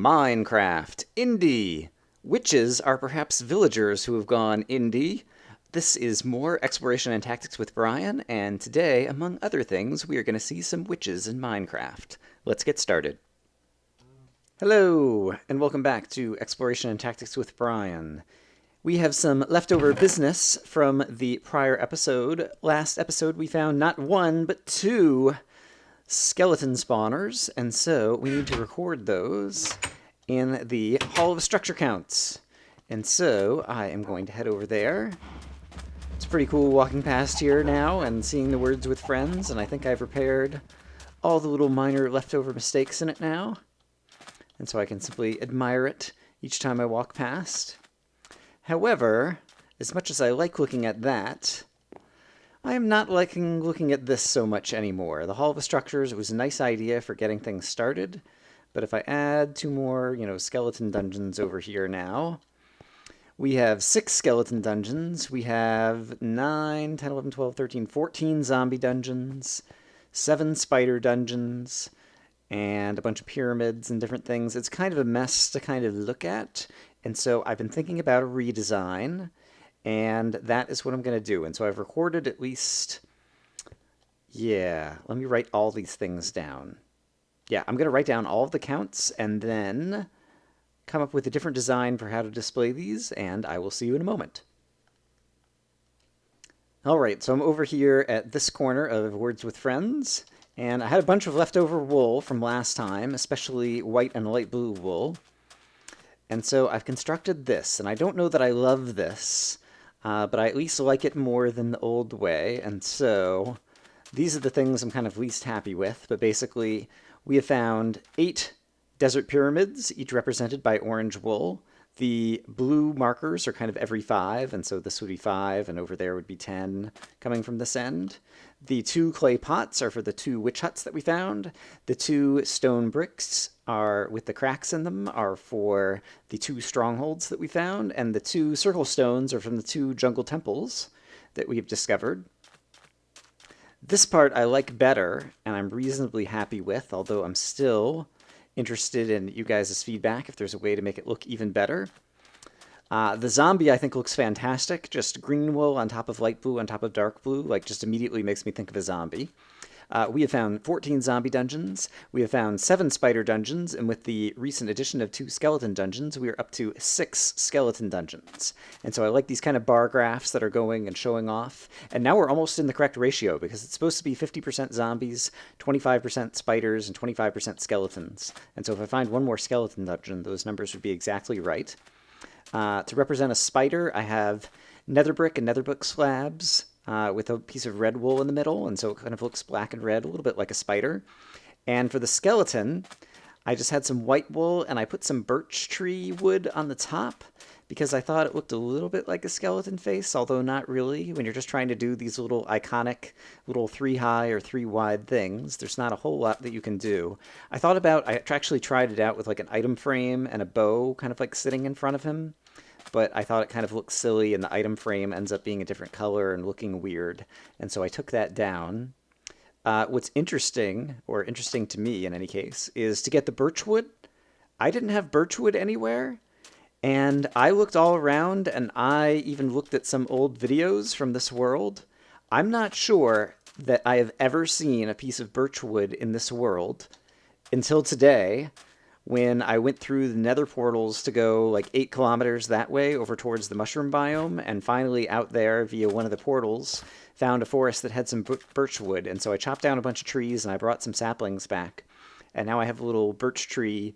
Minecraft. Indie. Witches are perhaps villagers who have gone indie. This is more Exploration and Tactics with Brian, and today, among other things, we are going to see some witches in Minecraft. Let's get started. Hello, and welcome back to Exploration and Tactics with Brian. We have some leftover business from the prior episode. Last episode we found not one, but two skeleton spawners, and so we need to record those in the Hall of Structure Counts. And so I am going to head over there. It's pretty cool walking past here now and seeing the words with friends, and I think I've repaired all the little minor leftover mistakes in it now. And so I can simply admire it each time I walk past. However, as much as I like looking at that, I am not liking looking at this so much anymore. The Hall of Structures, it was a nice idea for getting things started, but if I add two more, skeleton dungeons over here now, we have 6 skeleton dungeons, we have 9, 10, 11, 12, 13, 14 zombie dungeons, 7 spider dungeons, and a bunch of pyramids and different things. It's kind of a mess to kind of look at, and so I've been thinking about a redesign, and that is what I'm going to do. And so I've recorded at least, let me write all these things down. Yeah, I'm going to write down all of the counts and then come up with a different design for how to display these, and I will see you in a moment. All right, so I'm over here at this corner of Words with Friends, and I had a bunch of leftover wool from last time, especially white and light blue wool. And so I've constructed this, and I don't know that I love this, but I at least like it more than the old way, and so these are the things I'm kind of least happy with. But basically, we have found 8 desert pyramids, each represented by orange wool. The blue markers are kind of every 5, and so this would be 5, and over there would be 10 coming from this end. The 2 clay pots are for the 2 witch huts that we found. The 2 stone bricks are with the cracks in them are for the 2 strongholds that we found, and the 2 circle stones are from the 2 jungle temples that we've discovered. This part I like better, and I'm reasonably happy with, although I'm still interested in you guys' feedback if there's a way to make it look even better. The zombie I think looks fantastic. Just green wool on top of light blue on top of dark blue, like just immediately makes me think of a zombie. We have found 14 zombie dungeons. We have found 7 spider dungeons, and with the recent addition of 2 skeleton dungeons, we are up to 6 skeleton dungeons. And so I like these kind of bar graphs that are going and showing off. And now we're almost in the correct ratio, because it's supposed to be 50% zombies, 25% spiders, and 25% skeletons. And so if I find one more skeleton dungeon, those numbers would be exactly right. To represent a spider, I have nether brick and nether brick slabs with a piece of red wool in the middle, and so it kind of looks black and red, a little bit like a spider. And for the skeleton, I just had some white wool, and I put some birch tree wood on the top because I thought it looked a little bit like a skeleton face, although not really. When you're just trying to do these little iconic little 3 high or 3 wide things, there's not a whole lot that you can do. I actually tried it out with like an item frame and a bow kind of like sitting in front of him, but I thought it kind of looked silly, and the item frame ends up being a different color and looking weird, and so I took that down. What's interesting, or interesting to me in any case, is to get the birchwood. I didn't have birchwood anywhere, and I looked all around, and I even looked at some old videos from this world. I'm not sure that I have ever seen a piece of birchwood in this world until today, when I went through the nether portals to go like 8 kilometers that way over towards the mushroom biome, and finally out there via one of the portals found a forest that had some birchwood. And so I chopped down a bunch of trees and I brought some saplings back, and now I have a little birch tree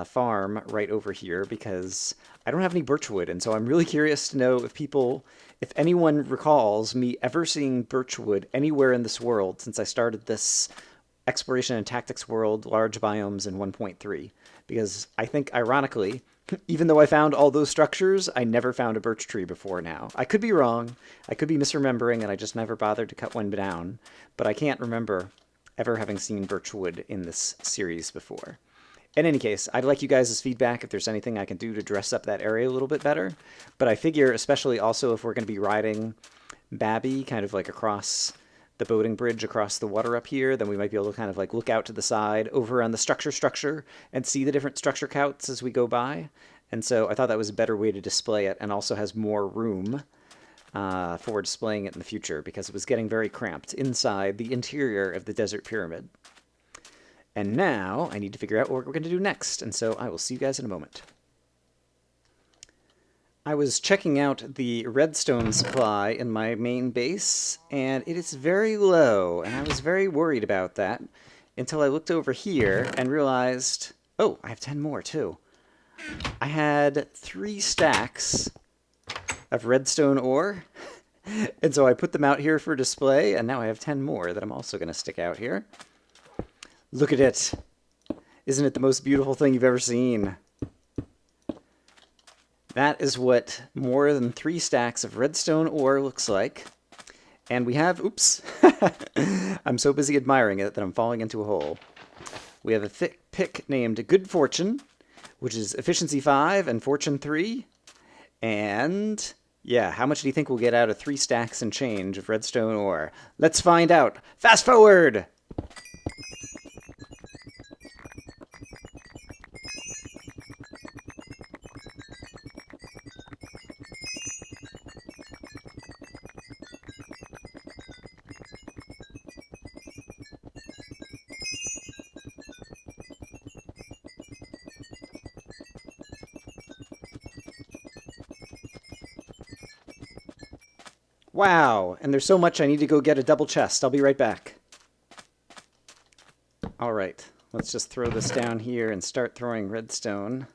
farm right over here because I don't have any birchwood. And so I'm really curious to know if anyone recalls me ever seeing birchwood anywhere in this world since I started this Exploration and Tactics world, large biomes in 1.3, because I think, ironically, even though I found all those structures, I never found a birch tree before now. I could be wrong, I could be misremembering, and I just never bothered to cut one down, but I can't remember ever having seen birchwood in this series before. In any case, I'd like you guys' feedback if there's anything I can do to dress up that area a little bit better, but I figure, especially also if we're going to be riding Babby kind of like across the boating bridge across the water up here, then we might be able to kind of like look out to the side over on the structure and see the different structure counts as we go by. And so I thought that was a better way to display it, and also has more room for displaying it in the future, because it was getting very cramped inside the interior of the desert pyramid. And now I need to figure out what we're going to do next, and so I will see you guys in a moment. I was checking out the redstone supply in my main base, and it is very low, and I was very worried about that until I looked over here and realized, oh, I have 10 more too. I had 3 stacks of redstone ore, and so I put them out here for display, and now I have 10 more that I'm also going to stick out here. Look at it! Isn't it the most beautiful thing you've ever seen? That is what more than 3 stacks of redstone ore looks like. And we have, oops, I'm so busy admiring it that I'm falling into a hole. We have a pick named Good Fortune, which is efficiency 5 and fortune 3. And yeah, how much do you think we'll get out of 3 stacks and change of redstone ore? Let's find out. Fast forward! Wow, and there's so much I need to go get a double chest. I'll be right back. All right, let's just throw this down here and start throwing redstone.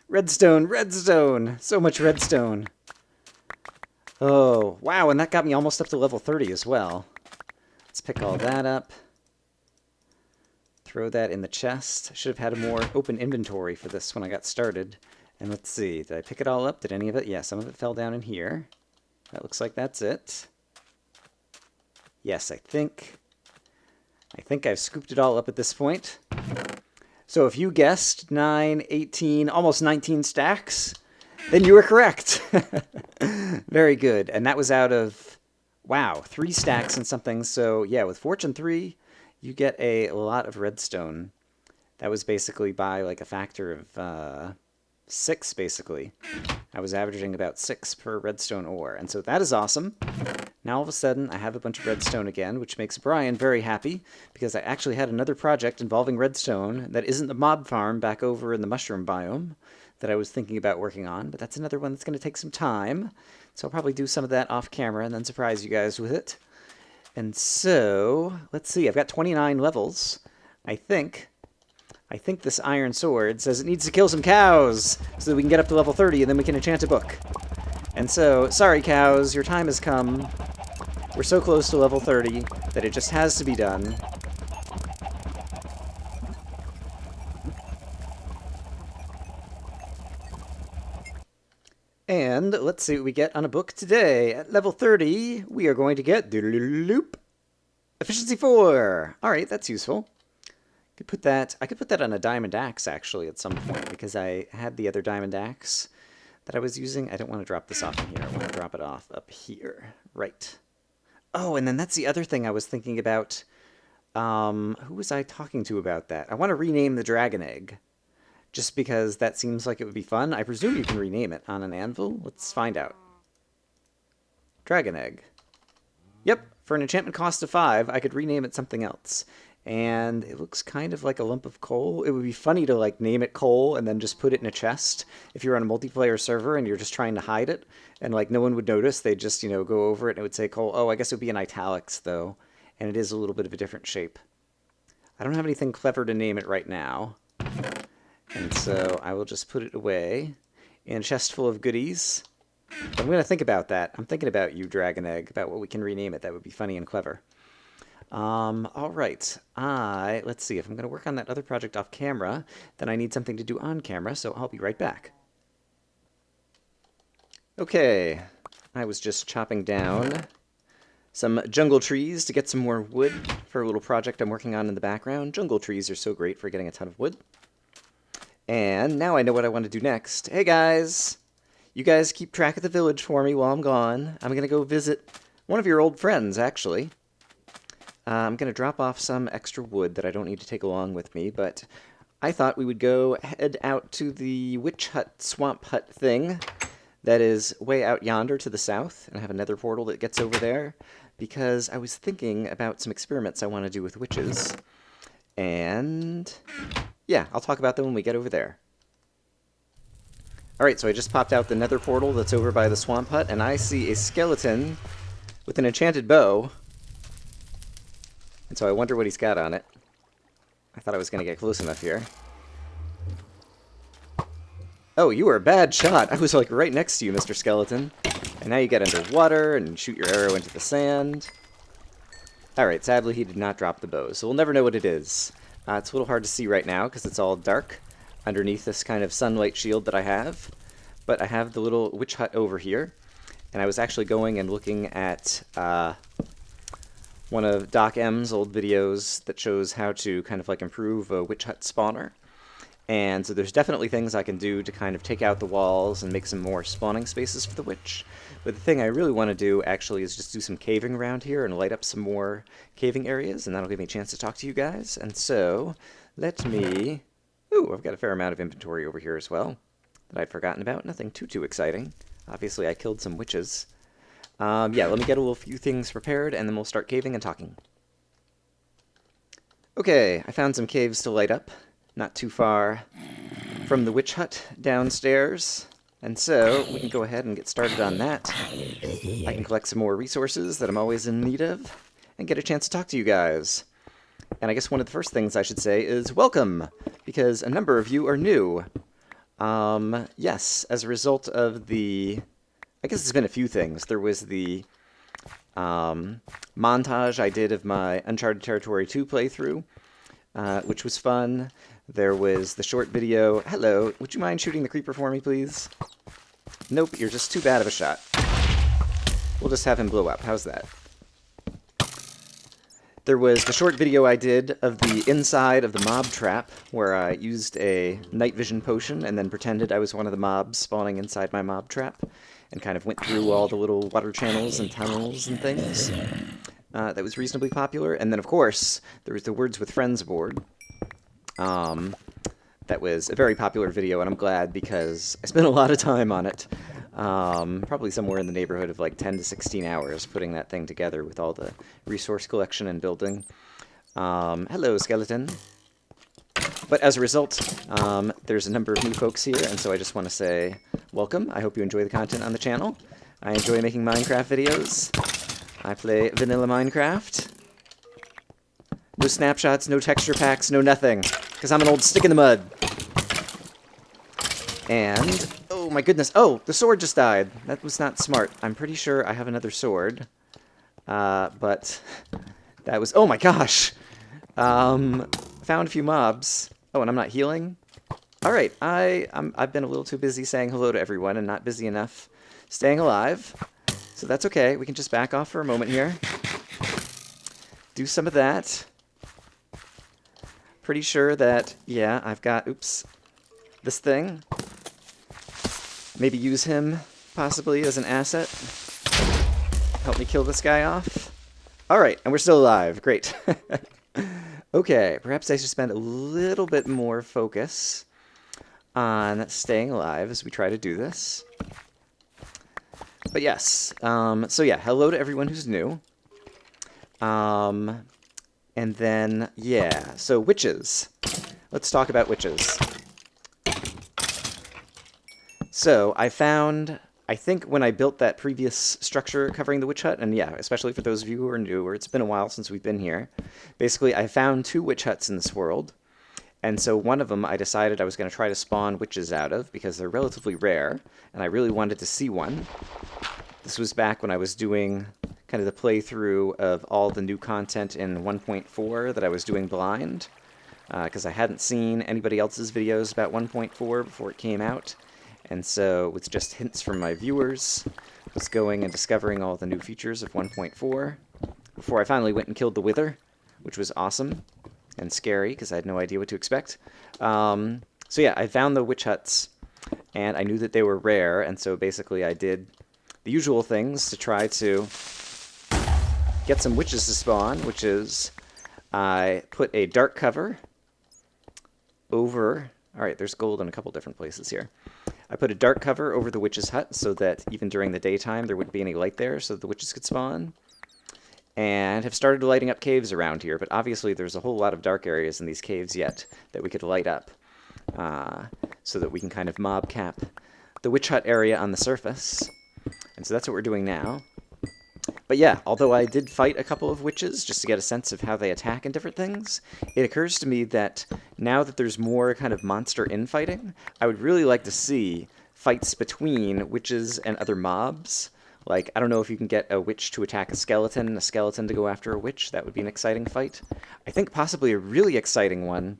Redstone, redstone! So much redstone. Oh, wow, and that got me almost up to level 30 as well. Let's pick all that up. Throw that in the chest. I should have had a more open inventory for this when I got started. And let's see, did I pick it all up? Did any of it? Yeah, some of it fell down in here. That looks like that's it. Yes, I think I've scooped it all up at this point. So if you guessed 9, 18, almost 19 stacks, then you were correct. Very good. And that was out of, wow, 3 stacks and something. So yeah, with Fortune 3, you get a lot of redstone. That was basically by like a factor of 6, basically. I was averaging about 6 per redstone ore, and so that is awesome. Now all of a sudden I have a bunch of redstone again, which makes Brian very happy, because I actually had another project involving redstone that isn't the mob farm back over in the mushroom biome that I was thinking about working on, but that's another one that's going to take some time. So I'll probably do some of that off camera and then surprise you guys with it. And so, let's see, I've got 29 levels. I think this iron sword says it needs to kill some cows so that we can get up to level 30 and then we can enchant a book. And so, sorry cows, your time has come. We're so close to level 30 that it just has to be done. And let's see what we get on a book today. At level 30, we are going to get efficiency 4. All right, that's useful. I could put that on a diamond axe actually at some point, because I had the other diamond axe that I was using. I don't want to drop this off in here. I want to drop it off up here. Right. Oh, and then that's the other thing I was thinking about. Who was I talking to about that? I want to rename the dragon egg, just because that seems like it would be fun. I presume you can rename it on an anvil. Let's find out. Dragon egg. Yep, for an enchantment cost of 5, I could rename it something else. And it looks kind of like a lump of coal. It would be funny to like name it coal and then just put it in a chest if you're on a multiplayer server and you're just trying to hide it, and like no one would notice. They'd just, you know, go over it and it would say coal. Oh, I guess it would be in italics though, and it is a little bit of a different shape. I don't have anything clever to name it right now, and so I will just put it away in a chest full of goodies. But I'm going to think about that. I'm thinking about you, Dragon Egg, about what we can rename it. That would be funny and clever. All right. Let's see. If I'm going to work on that other project off camera, then I need something to do on camera, so I'll be right back. Okay. I was just chopping down some jungle trees to get some more wood for a little project I'm working on in the background. Jungle trees are so great for getting a ton of wood. And now I know what I want to do next. Hey guys! You guys keep track of the village for me while I'm gone. I'm going to go visit one of your old friends, actually. I'm going to drop off some extra wood that I don't need to take along with me, but I thought we would go head out to the witch hut, swamp hut thing that is way out yonder to the south, and I have another portal that gets over there, because I was thinking about some experiments I want to do with witches, and yeah, I'll talk about them when we get over there. Alright, so I just popped out the nether portal that's over by the swamp hut, and I see a skeleton with an enchanted bow. And so I wonder what he's got on it. I thought I was going to get close enough here. Oh, you were a bad shot. I was like right next to you, Mr. Skeleton. And now you get underwater and shoot your arrow into the sand. Alright, sadly he did not drop the bow, so we'll never know what it is. It's a little hard to see right now because it's all dark underneath this kind of sunlight shield that I have. But I have the little witch hut over here. And I was actually going and looking at one of Doc M's old videos that shows how to kind of like improve a witch hut spawner. And so there's definitely things I can do to kind of take out the walls and make some more spawning spaces for the witch. But the thing I really want to do actually is just do some caving around here and light up some more caving areas, and that'll give me a chance to talk to you guys. And so let me... Ooh, I've got a fair amount of inventory over here as well that I'd forgotten about. Nothing too exciting. Obviously I killed some witches. Yeah, let me get a few things prepared, and then we'll start caving and talking. Okay, I found some caves to light up, not too far from the witch hut downstairs. And so, we can go ahead and get started on that. I can collect some more resources that I'm always in need of, and get a chance to talk to you guys. And I guess one of the first things I should say is welcome, because a number of you are new. Yes, as a result of the... I guess it's been a few things. There was the montage I did of my Uncharted Territory 2 playthrough, which was fun. There was the short video. Hello, would you mind shooting the creeper for me, please? Nope, you're just too bad of a shot. We'll just have him blow up. How's that? There was the short video I did of the inside of the mob trap, where I used a night vision potion and then pretended I was one of the mobs spawning inside my mob trap, and kind of went through all the little water channels and tunnels and things. That was reasonably popular. And then, of course, there was the Words with Friends board. That was a very popular video, and I'm glad because I spent a lot of time on it. Probably somewhere in the neighborhood of like 10 to 16 hours putting that thing together with all the resource collection and building. Hello, skeleton. But as a result, there's a number of new folks here, and so I just want to say welcome. I hope you enjoy the content on the channel. I enjoy making Minecraft videos. I play vanilla Minecraft. No snapshots, no texture packs, no nothing, because I'm an old stick in the mud. And, oh my goodness, oh, the sword just died. That was not smart. I'm pretty sure I have another sword, but that was, oh my gosh. Found a few mobs. Oh, and I'm not healing? Alright, I've been a little too busy saying hello to everyone and not busy enough staying alive. So that's okay. We can just back off for a moment here. Do some of that. Pretty sure that, yeah, I've got, oops, this thing. Maybe use him, possibly, as an asset. Help me kill this guy off. Alright, and we're still alive. Great. Okay, perhaps I should spend a little bit more focus on staying alive as we try to do this. But yes, so yeah, hello to everyone who's new. And then, yeah, so witches. Let's talk about witches. So, I found, I think when I built that previous structure covering the witch hut, and yeah, especially for those of you who are new, or it's been a while since we've been here, basically I found 2 witch huts in this world, and so one of them I decided I was going to try to spawn witches out of, because they're relatively rare, and I really wanted to see one. This was back when I was doing kind of the playthrough of all the new content in 1.4 that I was doing blind, because I hadn't seen anybody else's videos about 1.4 before it came out. And so, with just hints from my viewers, was going and discovering all the new features of 1.4 before I finally went and killed the Wither, which was awesome and scary because I had no idea what to expect. So yeah, I found the witch huts, and I knew that they were rare, and so basically I did the usual things to try to get some witches to spawn, which is I put a dark cover over... Alright, there's gold in a couple different places here. I put a dark cover over the witch's hut so that even during the daytime there wouldn't be any light there so that the witches could spawn. And have started lighting up caves around here, but obviously there's a whole lot of dark areas in these caves yet that we could light up so that we can kind of mob cap the witch hut area on the surface. And so that's what we're doing now. But yeah, although I did fight a couple of witches just to get a sense of how they attack and different things, it occurs to me that now that there's more kind of monster infighting, I would really like to see fights between witches and other mobs. Like, I don't know if you can get a witch to attack a skeleton to go after a witch. That would be an exciting fight. I think possibly a really exciting one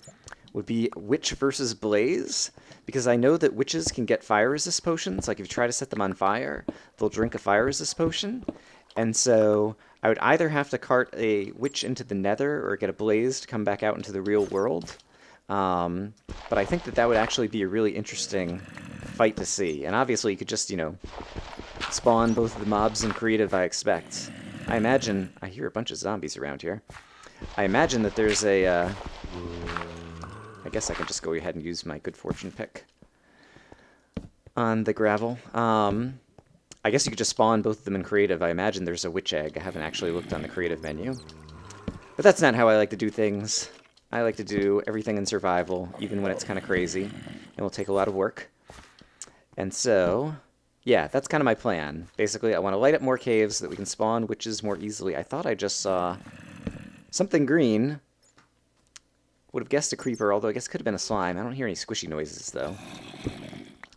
would be witch versus blaze, because I know that witches can get fire resist potions. Like, if you try to set them on fire, they'll drink a fire resist potion. And so I would either have to cart a witch into the nether or get a blaze to come back out into the real world. But I think that that would actually be a really interesting fight to see. And obviously you could just, you know, spawn both of the mobs in creative, I expect. I imagine... I hear a bunch of zombies around here. I imagine that there's a... I guess I can just go ahead and use my good fortune pick on the gravel. I guess you could just spawn both of them in creative. I imagine there's a witch egg. I haven't actually looked on the creative menu. But that's not how I like to do things. I like to do everything in survival, even when it's kind of crazy, and will take a lot of work. And so, yeah, that's kind of my plan. Basically, I want to light up more caves so that we can spawn witches more easily. I thought I just saw something green. Would have guessed a creeper, although I guess it could have been a slime. I don't hear any squishy noises, though.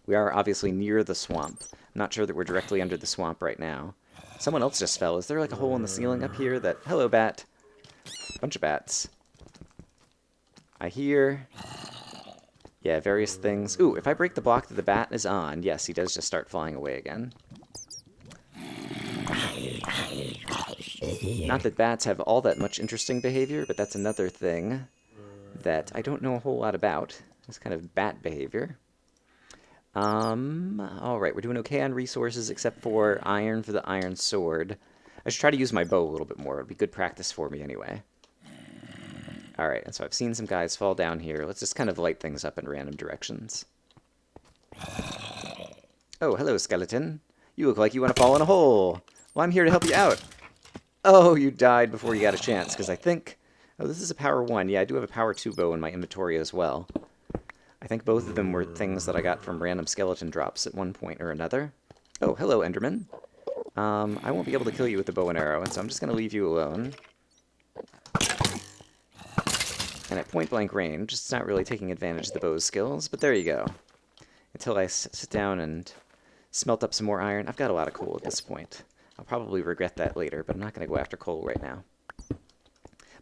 We are obviously near the swamp. I'm not sure that we're directly under the swamp right now. Someone else just fell. Is there like a hole in the ceiling up here that... Hello, bat. Bunch of bats. I hear... Yeah, various things. Ooh, if I break the block that the bat is on, yes, he does just start flying away again. Not that bats have all that much interesting behavior, but that's another thing that I don't know a whole lot about. This kind of bat behavior. Alright, we're doing okay on resources except for iron for the iron sword. I should try to use my bow a little bit more. It'd be good practice for me anyway. Alright, and so I've seen some guys fall down here. Let's just kind of light things up in random directions. Oh, hello, skeleton. You look like you want to fall in a hole. Well, I'm here to help you out. Oh, you died before you got a chance, because I think... Oh, this is a power 1. Yeah, I do have a power 2 bow in my inventory as well. I think both of them were things that I got from random skeleton drops at one point or another. Oh, hello, Enderman. I won't be able to kill you with the bow and arrow, and so I'm just going to leave you alone. And at point-blank range, it's not really taking advantage of the bow's skills, but there you go. Until I sit down and smelt up some more iron. I've got a lot of coal at this point. I'll probably regret that later, but I'm not going to go after coal right now.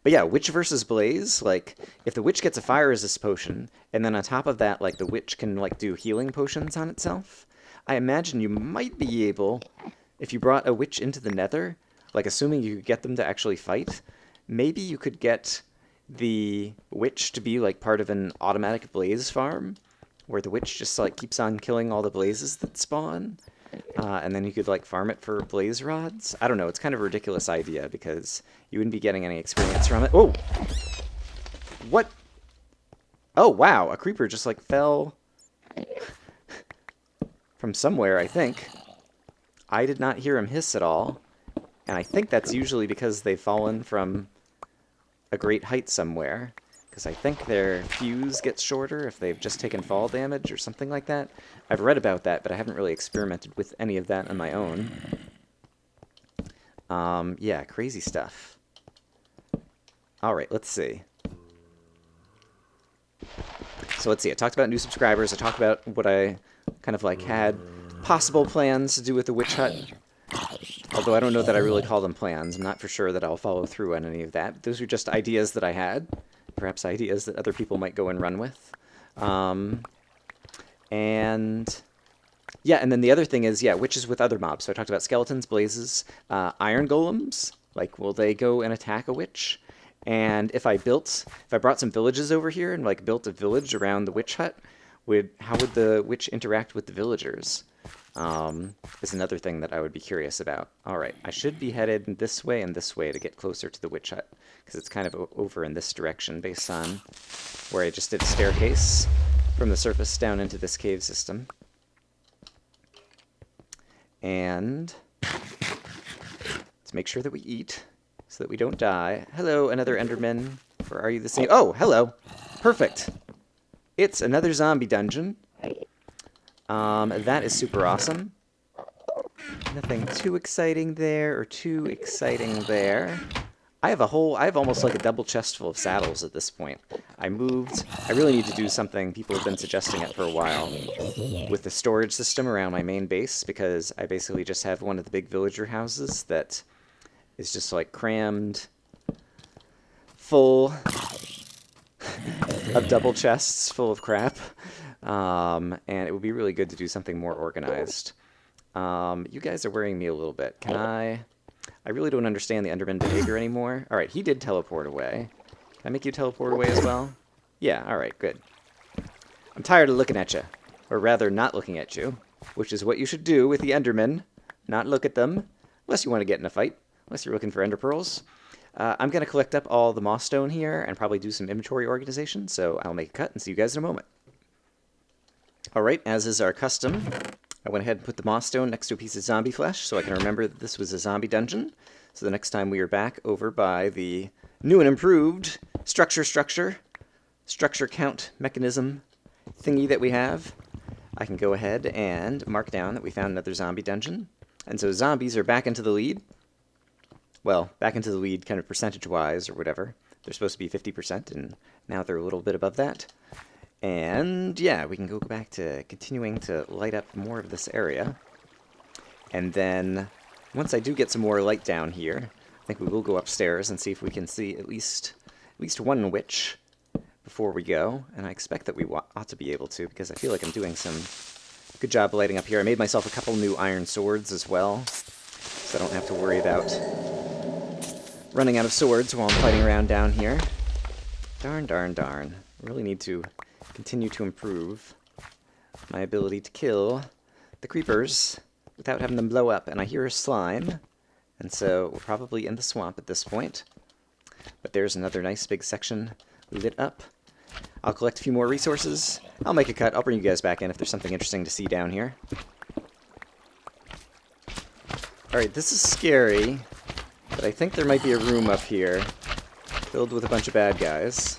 But yeah, witch versus blaze, like, if the witch gets a fire resist potion, and then on top of that, like, the witch can, like, do healing potions on itself, I imagine you might be able, if you brought a witch into the nether, like, assuming you could get them to actually fight, maybe you could get the witch to be, like, part of an automatic blaze farm, where the witch just, like, keeps on killing all the blazes that spawn, and then you could, like, farm it for blaze rods. I don't know, it's kind of a ridiculous idea, because you wouldn't be getting any experience from it. Oh! What? Oh, wow, a creeper just, like, fell from somewhere, I think. I did not hear him hiss at all, and I think that's usually because they've fallen from a great height somewhere, because I think their fuse gets shorter if they've just taken fall damage or something like that. I've read about that, but I haven't really experimented with any of that on my own. Yeah, crazy stuff. Alright, let's see. So let's see, I talked about new subscribers, I talked about what I kind of like had possible plans to do with the witch hut. Although I don't know that I really call them plans. I'm not for sure that I'll follow through on any of that. Those are just ideas that I had. Perhaps ideas that other people might go and run with. And yeah, and then the other thing is, yeah, witches with other mobs. So I talked about skeletons, blazes, iron golems. Like, will they go and attack a witch? And if I brought some villages over here and, like, built a village around the witch hut, how would the witch interact with the villagers? is another thing that I would be curious about. Alright, I should be headed this way and this way to get closer to the witch hut, because it's kind of over in this direction based on where I just did a staircase from the surface down into this cave system. And let's make sure that we eat so that we don't die. Hello, another Enderman. Or are you the same? Oh, hello. Perfect. It's another zombie dungeon. That is super awesome. Nothing too exciting there or too exciting there. I have almost like a double chest full of saddles at this point. I really need to do something, people have been suggesting it for a while, with the storage system around my main base, because I basically just have one of the big villager houses that is just like crammed full of double chests full of crap. And it would be really good to do something more organized. You guys are worrying me a little bit. I really don't understand the Enderman behavior anymore. Alright, he did teleport away. Can I make you teleport away as well? Yeah, alright, good. I'm tired of looking at you. Or rather, not looking at you. Which is what you should do with the Endermen. Not look at them. Unless you want to get in a fight. Unless you're looking for Ender Pearls. I'm going to collect up all the moss stone here and probably do some inventory organization. So I'll make a cut and see you guys in a moment. Alright, as is our custom, I went ahead and put the moss stone next to a piece of zombie flesh so I can remember that this was a zombie dungeon. So the next time we are back over by the new and improved structure count mechanism thingy that we have, I can go ahead and mark down that we found another zombie dungeon. And so zombies are back into the lead. Well, back into the lead kind of percentage-wise or whatever. They're supposed to be 50%, and now they're a little bit above that. And yeah, we can go back to continuing to light up more of this area. And then, once I do get some more light down here, I think we will go upstairs and see if we can see at least one witch before we go. And I expect that we ought to be able to, because I feel like I'm doing some good job lighting up here. I made myself a couple new iron swords as well, so I don't have to worry about running out of swords while I'm fighting around down here. Darn, darn, darn. I really need to continue to improve my ability to kill the creepers without having them blow up. And I hear a slime, and so we're probably in the swamp at this point. But there's another nice big section lit up. I'll collect a few more resources. I'll make a cut. I'll bring you guys back in if there's something interesting to see down here. Alright, this is scary, but I think there might be a room up here filled with a bunch of bad guys.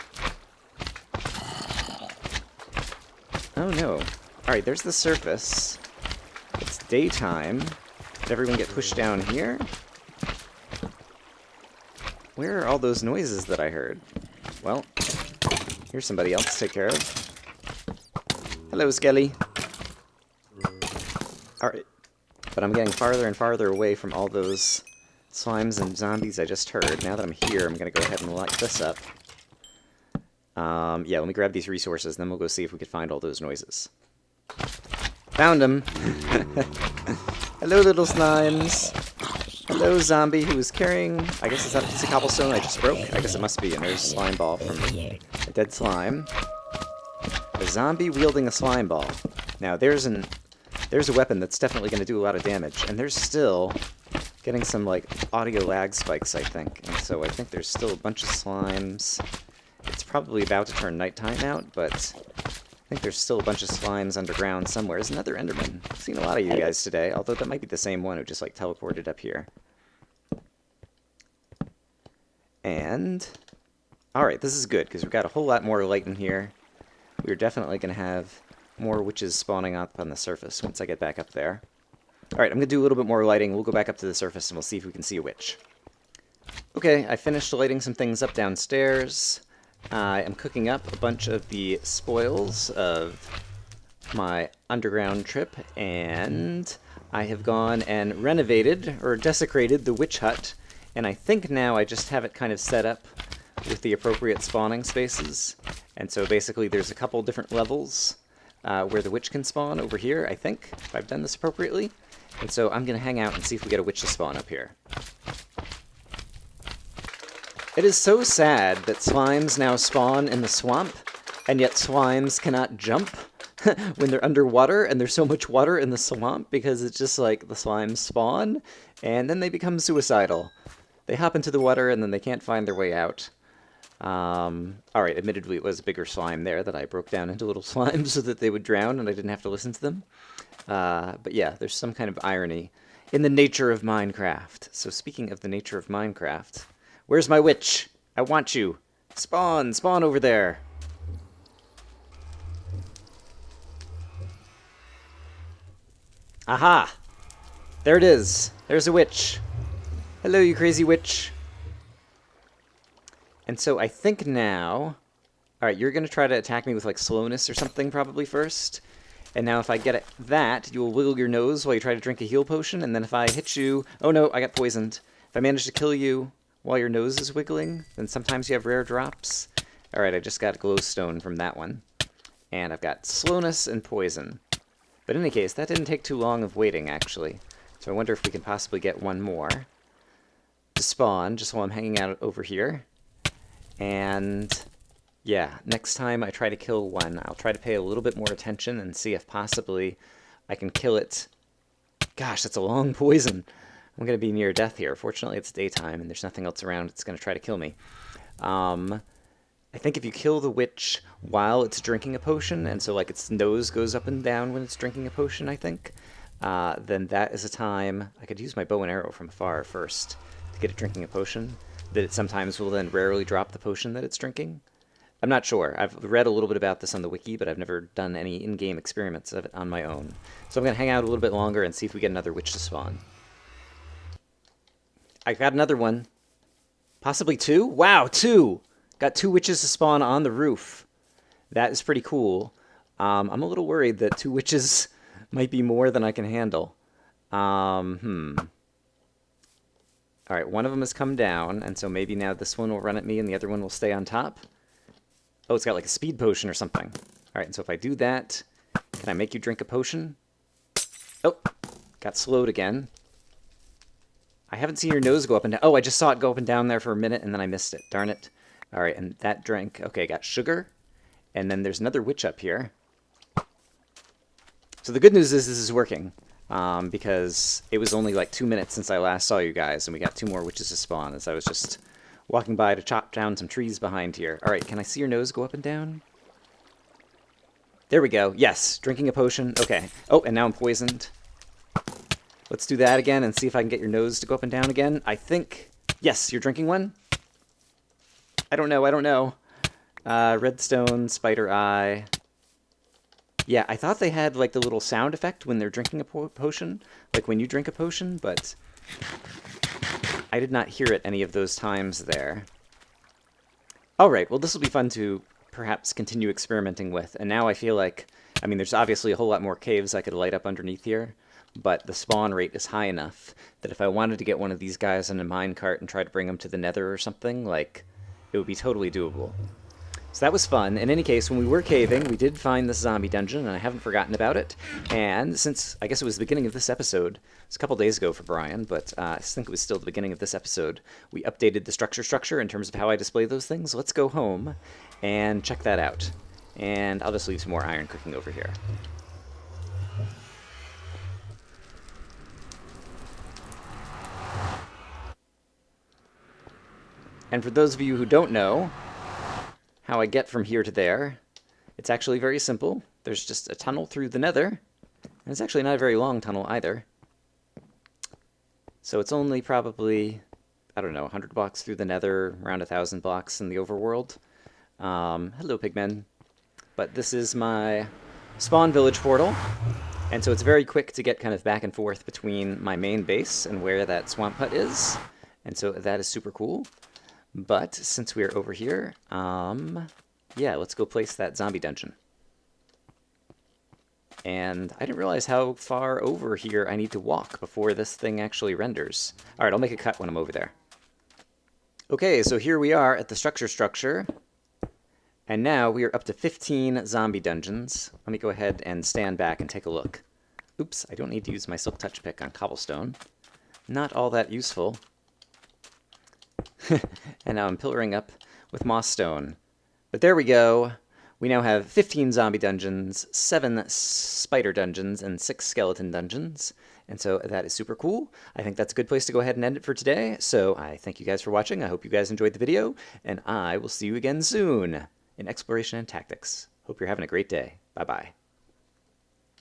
Oh no. Alright, there's the surface. It's daytime. Did everyone get pushed down here? Where are all those noises that I heard? Well, here's somebody else to take care of. Hello, Skelly. Alright. But I'm getting farther and farther away from all those slimes and zombies I just heard. Now that I'm here, I'm going to go ahead and light this up. Yeah, let me grab these resources, and then we'll go see if we can find all those noises. Found them! Hello, little slimes! Hello, zombie who is carrying... I guess is that a piece of cobblestone I just broke? I guess it must be, and there's a slime ball from a dead slime. A zombie wielding a slime ball. Now, there's a weapon that's definitely going to do a lot of damage, and there's still getting some, like, audio lag spikes, I think. And so I think there's still a bunch of slimes. It's probably about to turn nighttime out, but I think there's still a bunch of slimes underground somewhere. There's another Enderman. I've seen a lot of you guys today, although that might be the same one who just, like, teleported up here. And... alright, this is good, because we've got a whole lot more light in here. We're definitely going to have more witches spawning up on the surface once I get back up there. Alright, I'm going to do a little bit more lighting. We'll go back up to the surface and we'll see if we can see a witch. Okay, I finished lighting some things up downstairs. I am cooking up a bunch of the spoils of my underground trip, and I have gone and renovated, or desecrated, the witch hut, and I think now I just have it kind of set up with the appropriate spawning spaces. And so basically there's a couple different levels where the witch can spawn over here, I think, if I've done this appropriately. And so I'm going to hang out and see if we get a witch to spawn up here. It is so sad that slimes now spawn in the swamp, and yet slimes cannot jump when they're underwater and there's so much water in the swamp because it's just like the slimes spawn and then they become suicidal. They hop into the water and then they can't find their way out. Alright, admittedly it was a bigger slime there that I broke down into little slimes so that they would drown and I didn't have to listen to them. But yeah, there's some kind of irony in the nature of Minecraft. So speaking of the nature of Minecraft, where's my witch? I want you. Spawn! Spawn over there! Aha! There it is. There's a witch. Hello, you crazy witch. And so I think now... Alright, you're going to try to attack me with, like, slowness or something probably first. And now if I get that, you will wiggle your nose while you try to drink a heal potion. And then if I hit you... Oh no, I got poisoned. If I manage to kill you while your nose is wiggling, then sometimes you have rare drops. Alright, I just got glowstone from that one. And I've got slowness and poison. But in any case, that didn't take too long of waiting, actually. So I wonder if we can possibly get one more to spawn, just while I'm hanging out over here. And yeah, next time I try to kill one, I'll try to pay a little bit more attention and see if possibly I can kill it. Gosh, that's a long poison. I'm going to be near death here. Fortunately, it's daytime and there's nothing else around that's going to try to kill me. I think if you kill the witch while it's drinking a potion, and so like its nose goes up and down when it's drinking a potion, I think, then that is a time... I could use my bow and arrow from afar first to get it drinking a potion, that it sometimes will then rarely drop the potion that it's drinking. I'm not sure. I've read a little bit about this on the wiki, but I've never done any in-game experiments of it on my own. So I'm going to hang out a little bit longer and see if we get another witch to spawn. I got another one. Possibly two? Wow, two! Got two witches to spawn on the roof. That is pretty cool. I'm a little worried that two witches might be more than I can handle. Alright, one of them has come down, and so maybe now this one will run at me and the other one will stay on top. Oh, it's got like a speed potion or something. Alright, and so if I do that, can I make you drink a potion? Oh, got slowed again. I haven't seen your nose go up and down. Oh, I just saw it go up and down there for a minute and then I missed it. Darn it. Alright, and that drank... Okay, got sugar. And then there's another witch up here. So the good news is this is working. Because it was only like 2 minutes since I last saw you guys, and we got two more witches to spawn as I was just walking by to chop down some trees behind here. Alright, can I see your nose go up and down? There we go. Yes, drinking a potion. Okay. Oh, and now I'm poisoned. Let's do that again and see if I can get your nose to go up and down again. I think... Yes, you're drinking one? I don't know. Redstone, spider eye. Yeah, I thought they had like the little sound effect when they're drinking a potion, like when you drink a potion, but I did not hear it any of those times there. Alright, well this will be fun to perhaps continue experimenting with, and now I feel like, I mean there's obviously a whole lot more caves I could light up underneath here, but the spawn rate is high enough that if I wanted to get one of these guys in a minecart and try to bring them to the nether or something, like, it would be totally doable. So that was fun. In any case, when we were caving, we did find this zombie dungeon, and I haven't forgotten about it. And since, I guess it was the beginning of this episode, it's a couple days ago for Brian, but I think it was still the beginning of this episode, we updated the structure in terms of how I display those things. Let's go home and check that out. And I'll just leave some more iron cooking over here. And for those of you who don't know how I get from here to there, it's actually very simple. There's just a tunnel through the nether, and it's actually not a very long tunnel either. So it's only probably, I don't know, 100 blocks through the nether, around 1,000 blocks in the overworld. Hello, pigmen. But this is my spawn village portal, and so it's very quick to get kind of back and forth between my main base and where that swamp hut is, and so that is super cool. But since we're over here, yeah, let's go place that zombie dungeon. And I didn't realize how far over here I need to walk before this thing actually renders. Alright, I'll make a cut when I'm over there. Okay, so here we are at the structure. And now we are up to 15 zombie dungeons. Let me go ahead and stand back and take a look. Oops, I don't need to use my silk touch pick on cobblestone. Not all that useful. And now I'm pillaring up with moss stone. But there we go. We now have 15 zombie dungeons, 7 spider dungeons, and 6 skeleton dungeons. And so that is super cool. I think that's a good place to go ahead and end it for today. So I thank you guys for watching. I hope you guys enjoyed the video, and I will see you again soon in Exploration and Tactics. Hope you're having a great day. Bye-bye.